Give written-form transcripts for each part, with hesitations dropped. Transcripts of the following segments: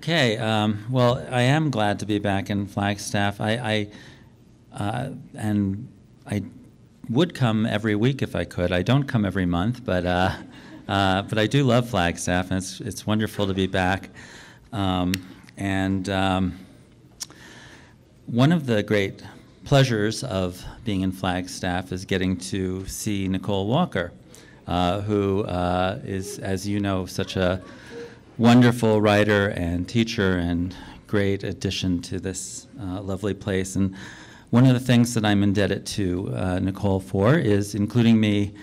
Okay, well, I am glad to be back in Flagstaff. And I would come every week if I could. I don't come every month, but I do love Flagstaff, and it's wonderful to be back. One of the great pleasures of being in Flagstaff is getting to see Nicole Walker, who is, as you know, such a wonderful writer and teacher and great addition to this lovely place. And one of the things that I'm indebted to Nicole for is including me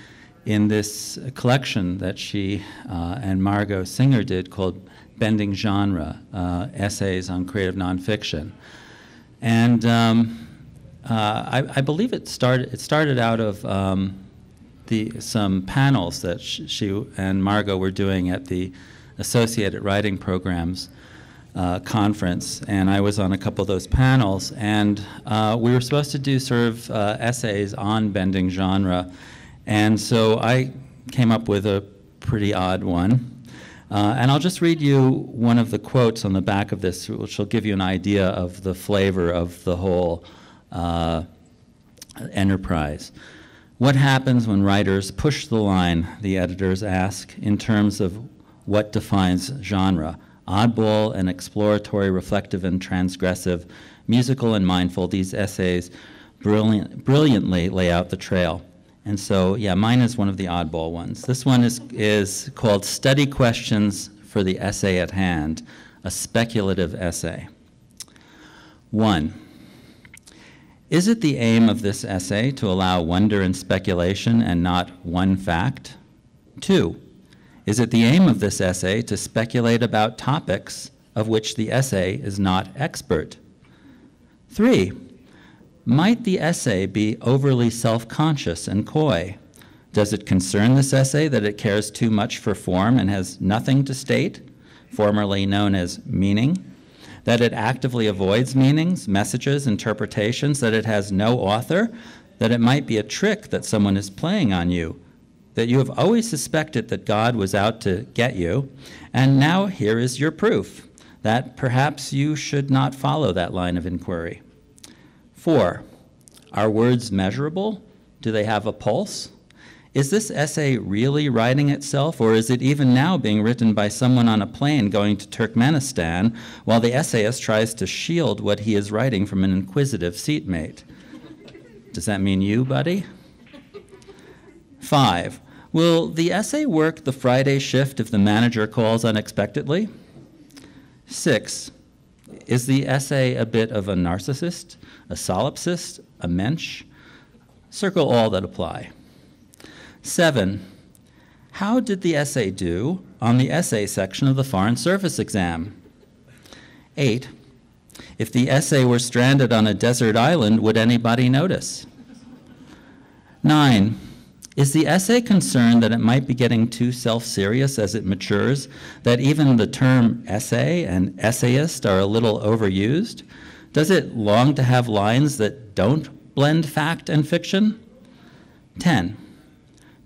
in this collection that she and Margot Singer did called Bending Genre, Essays on Creative Nonfiction. And I believe it started out of some panels that she and Margot were doing at the Associated Writing Programs conference, and I was on a couple of those panels, and we were supposed to do sort of essays on bending genre, and so I came up with a pretty odd one, and I'll just read you one of the quotes on the back of this, which will give you an idea of the flavor of the whole enterprise. What happens when writers push the line, the editors ask, in terms of what defines genre? Oddball and exploratory, reflective and transgressive, musical and mindful, these essays brilliantly lay out the trail. And so, yeah, mine is one of the oddball ones. This one is called Study Questions for the Essay at Hand, a speculative essay. 1. Is it the aim of this essay to allow wonder and speculation and not one fact? 2. Is it the aim of this essay to speculate about topics of which the essay is not expert? 3. Might the essay be overly self-conscious and coy? Does it concern this essay that it cares too much for form and has nothing to state, formerly known as meaning? That it actively avoids meanings, messages, interpretations, that it has no author, that it might be a trick that someone is playing on you, that you have always suspected that God was out to get you, and now here is your proof that perhaps you should not follow that line of inquiry. 4, are words measurable? Do they have a pulse? Is this essay really writing itself, or is it even now being written by someone on a plane going to Turkmenistan while the essayist tries to shield what he is writing from an inquisitive seatmate? Does that mean you, buddy? 5, will the essay work the Friday shift if the manager calls unexpectedly? 6, is the essay a bit of a narcissist, a solipsist, a mensch? Circle all that apply. 7, how did the essay do on the essay section of the Foreign Service exam? 8, if the essay were stranded on a desert island, would anybody notice? 9, is the essay concerned that it might be getting too self-serious as it matures, that even the term essay and essayist are a little overused? Does it long to have lines that don't blend fact and fiction? 10,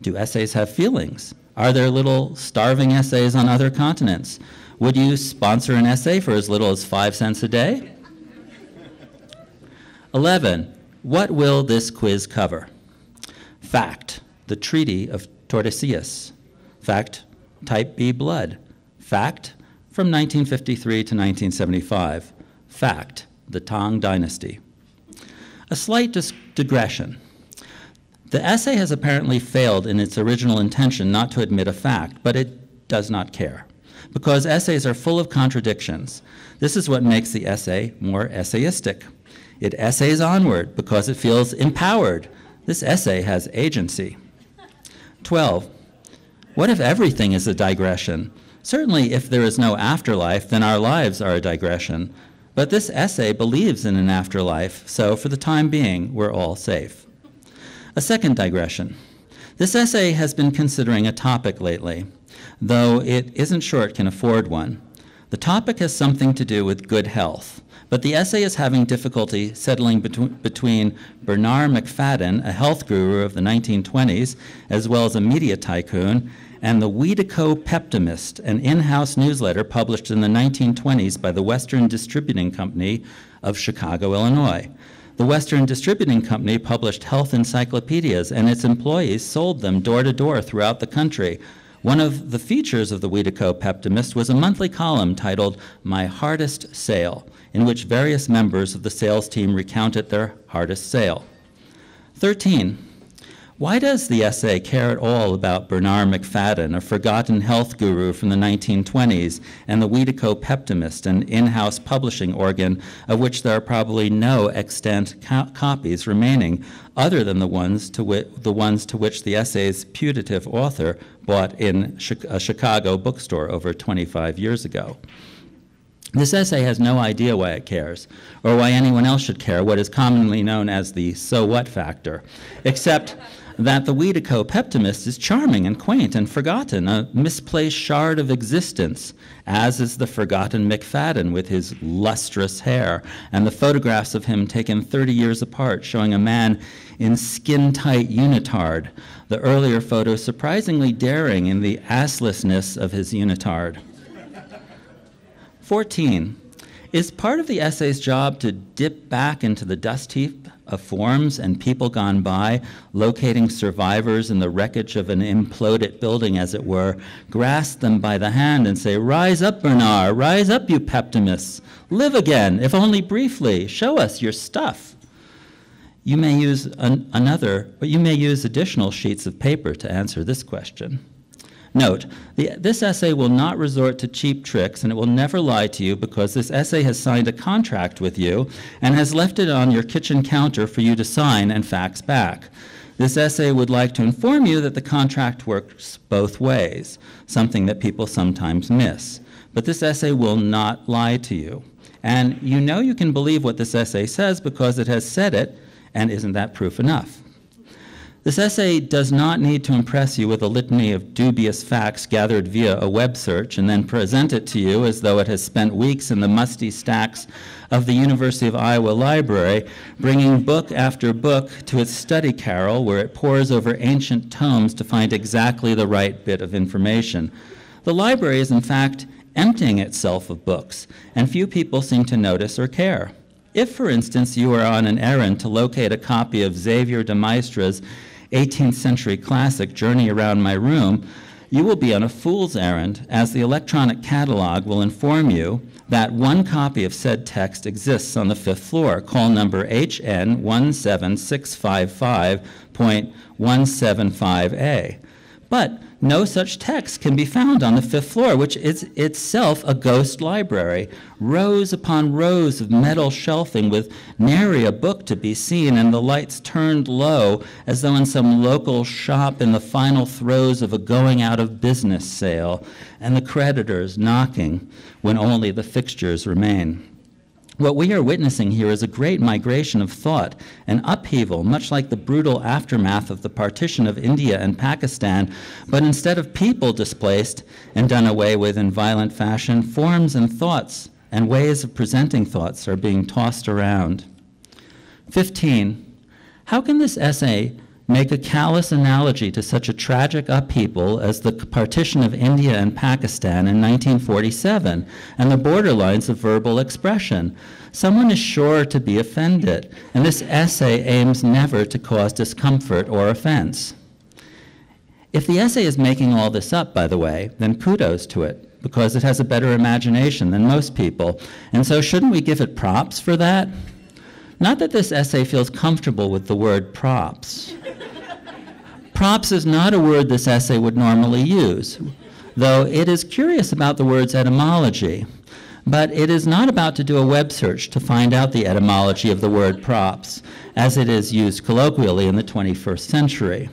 do essays have feelings? Are there little starving essays on other continents? Would you sponsor an essay for as little as 5 cents a day? 11, what will this quiz cover? Fact, the Treaty of Tordesillas. Fact, type B blood. Fact, from 1953 to 1975. Fact, the Tang Dynasty. A slight digression. The essay has apparently failed in its original intention not to admit a fact, but it does not care, because essays are full of contradictions. This is what makes the essay more essayistic. It essays onward because it feels empowered. This essay has agency. 12, what if everything is a digression? Certainly, if there is no afterlife, then our lives are a digression. But this essay believes in an afterlife, so for the time being, we're all safe. A second digression. This essay has been considering a topic lately, though it isn't sure it can afford one. The topic has something to do with good health, but the essay is having difficulty settling between Bernard McFadden, a health guru of the 1920s, as well as a media tycoon, and the Wiedeco-Peptimist, an in-house newsletter published in the 1920s by the Western Distributing Company of Chicago, Illinois. The Western Distributing Company published health encyclopedias, and its employees sold them door to door throughout the country. One of the features of the Wiedeco-Peptimist was a monthly column titled My Hardest Sale, in which various members of the sales team recounted their hardest sale. 13. Why does the essay care at all about Bernard McFadden, a forgotten health guru from the 1920s, and the Wiedeco-Peptimist, an in-house publishing organ of which there are probably no extant copies remaining, other than the ones to which the essay's putative author bought in a Chicago bookstore over 25 years ago? This essay has no idea why it cares, or why anyone else should care, what is commonly known as the so what factor, except that the Wiedeco-Peptimist is charming and quaint and forgotten, a misplaced shard of existence, as is the forgotten McFadden with his lustrous hair, and the photographs of him taken 30 years apart showing a man in skin-tight unitard, the earlier photo surprisingly daring in the asslessness of his unitard. 14. Is part of the essay's job to dip back into the dust heap of forms and people gone by, locating survivors in the wreckage of an imploded building, as it were, grasp them by the hand and say, "Rise up, Bernard, rise up, you Peptimists. Live again, if only briefly. Show us your stuff." You may use additional sheets of paper to answer this question. Note, this essay will not resort to cheap tricks, and it will never lie to you, because this essay has signed a contract with you and has left it on your kitchen counter for you to sign and fax back. This essay would like to inform you that the contract works both ways, something that people sometimes miss. But this essay will not lie to you. And you know you can believe what this essay says because it has said it, and isn't that proof enough? This essay does not need to impress you with a litany of dubious facts gathered via a web search and then present it to you as though it has spent weeks in the musty stacks of the University of Iowa Library, bringing book after book to its study carrel where it pores over ancient tomes to find exactly the right bit of information. The library is, in fact, emptying itself of books, and few people seem to notice or care. If, for instance, you are on an errand to locate a copy of Xavier de Maestra's 18th century classic, Journey Around My Room, you will be on a fool's errand, as the electronic catalog will inform you that one copy of said text exists on the 5th floor. Call number HN 17655.175A. But no such text can be found on the 5th floor, which is itself a ghost library. Rows upon rows of metal shelving with nary a book to be seen, and the lights turned low as though in some local shop in the final throes of a going out of business sale, and the creditors knocking when only the fixtures remain. What we are witnessing here is a great migration of thought, an upheaval, much like the brutal aftermath of the partition of India and Pakistan, but instead of people displaced and done away with in violent fashion, forms and thoughts and ways of presenting thoughts are being tossed around. 15. How can this essay make a callous analogy to such a tragic upheaval as the partition of India and Pakistan in 1947 and the borderlines of verbal expression? Someone is sure to be offended, and this essay aims never to cause discomfort or offense. If the essay is making all this up, by the way, then kudos to it, because it has a better imagination than most people, and so shouldn't we give it props for that? Not that this essay feels comfortable with the word props. Props is not a word this essay would normally use, though it is curious about the word's etymology. But it is not about to do a web search to find out the etymology of the word props, as it is used colloquially in the 21st century.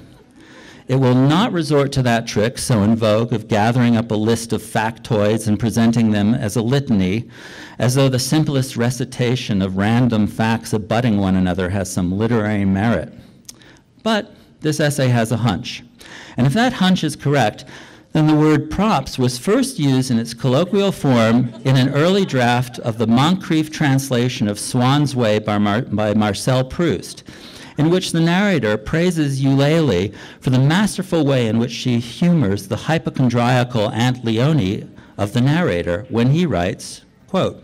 It will not resort to that trick so in vogue of gathering up a list of factoids and presenting them as a litany, as though the simplest recitation of random facts abutting one another has some literary merit. But this essay has a hunch. And if that hunch is correct, then the word props was first used in its colloquial form in an early draft of the Moncrief translation of Swann's Way by Marcel Proust. in which the narrator praises Eulalie for the masterful way in which she humors the hypochondriacal Aunt Leonie of the narrator when he writes, quote,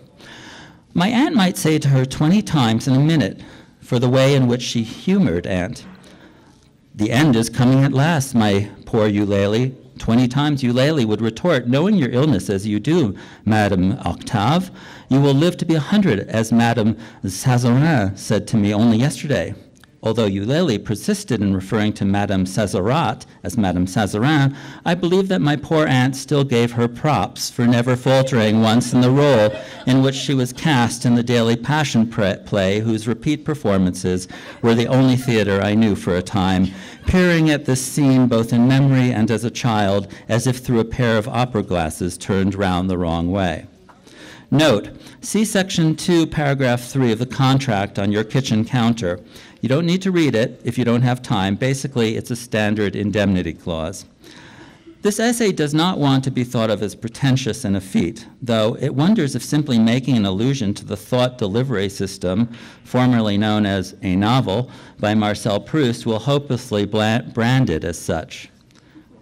"My aunt might say to her 20 times in a minute for the way in which she humored Aunt. 'The end is coming at last, my poor Eulalie.' 20 times Eulalie would retort, 'Knowing your illness as you do, Madame Octave, you will live to be 100, as Madame Sazerin said to me only yesterday.' Although Eulalie persisted in referring to Madame Sazerat as Madame Sazerin, I believe that my poor aunt still gave her props for never faltering once in the role in which she was cast in the Daily Passion play, whose repeat performances were the only theater I knew for a time, peering at this scene both in memory and as a child, as if through a pair of opera glasses turned round the wrong way." Note, see Section 2, Paragraph 3 of the contract on your kitchen counter. You don't need to read it if you don't have time. Basically, it's a standard indemnity clause. This essay does not want to be thought of as pretentious and effete, though it wonders if simply making an allusion to the thought delivery system, formerly known as a novel, by Marcel Proust will hopelessly brand it as such.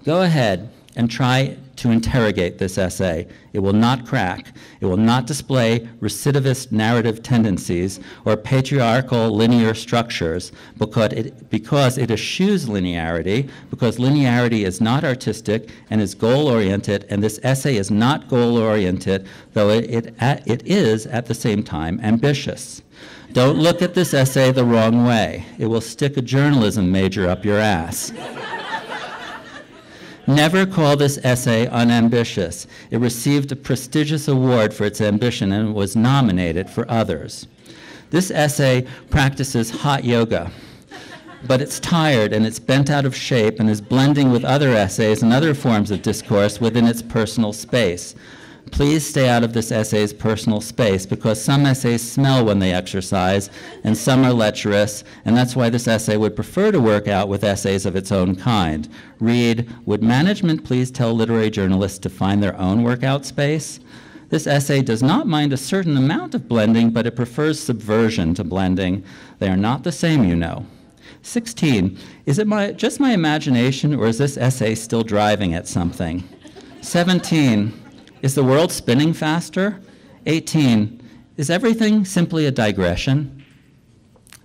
Go ahead and try to interrogate this essay. It will not crack. It will not display recidivist narrative tendencies or patriarchal linear structures because it eschews linearity, because linearity is not artistic and is goal-oriented, and this essay is not goal-oriented, though it is at the same time ambitious. Don't look at this essay the wrong way. It will stick a journalism major up your ass. Never call this essay unambitious. It received a prestigious award for its ambition and was nominated for others. This essay practices hot yoga, but it's tired and it's bent out of shape and is blending with other essays and other forms of discourse within its personal space. Please stay out of this essay's personal space, because some essays smell when they exercise and some are lecherous, and that's why this essay would prefer to work out with essays of its own kind. Read, "Would management please tell literary journalists to find their own workout space?" This essay does not mind a certain amount of blending, but it prefers subversion to blending. They are not the same, you know. 16, is it just my imagination, or is this essay still driving at something? 17, is the world spinning faster? 18, is everything simply a digression?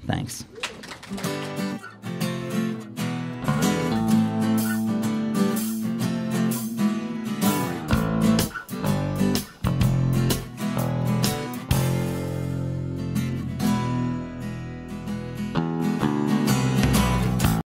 Thanks.